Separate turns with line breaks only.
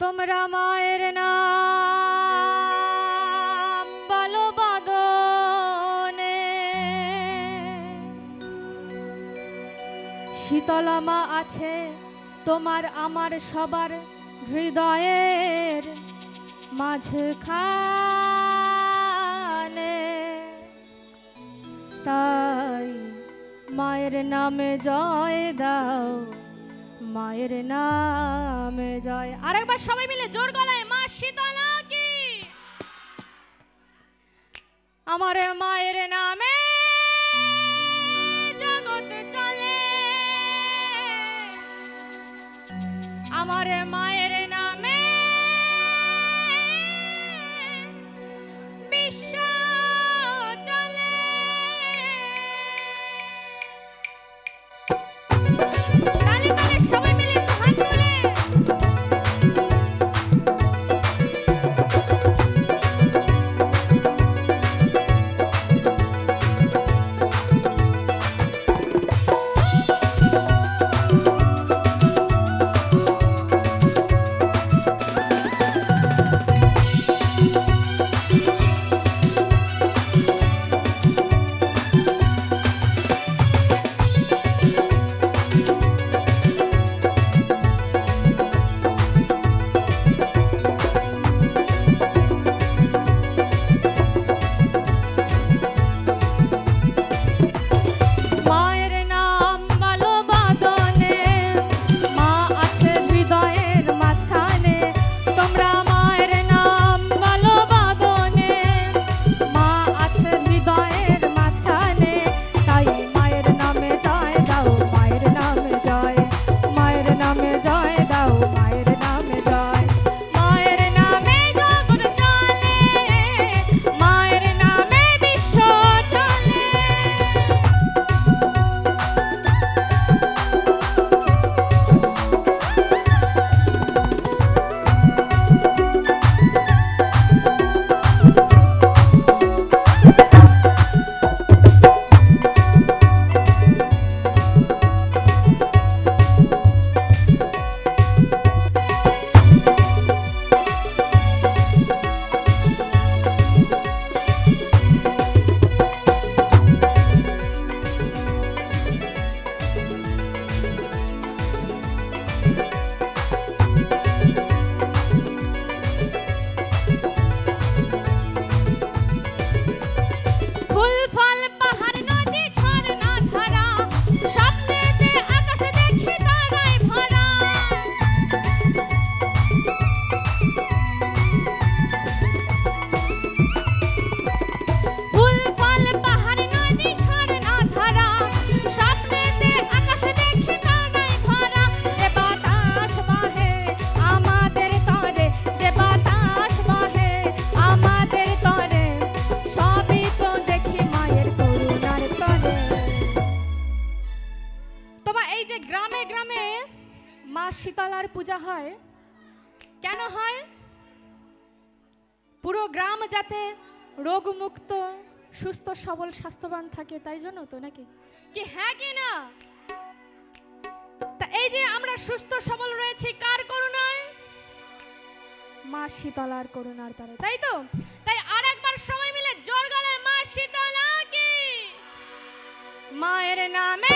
তোমরা মায়ের নাম বলো বদনে, শীতলা মা আছে তোমার আমার সবার হৃদয়ের মাঝখানে। তাই মায়ের নামে জয় দাও, মায়ের নামে জয়। আরেকবার সবাই মিলে জোর গলায় মা শীতলা কি। আমার মায়ের নামে জগৎ চলে, আমার মায়ের নামে বিশ্ব চলে। তালে তালে সবাই মিলে হাত তুলে শীতলার পূজা হয় কেন হয়? পুরো গ্রাম যাতে রোগমুক্ত সুস্থ সবল স্বাস্থ্যবান থাকে তাই জন্য তো, নাকি কি? হ্যাঁ কি না? তা এই যে আমরা সুস্থ সবল রয়েছি কার করুণায়? মা শীতলার করুণার দ্বারা, তাই তো? তাই আর একবার সবাই মিলে জোর গলায় মা শীতলা কি। মায়ের নামে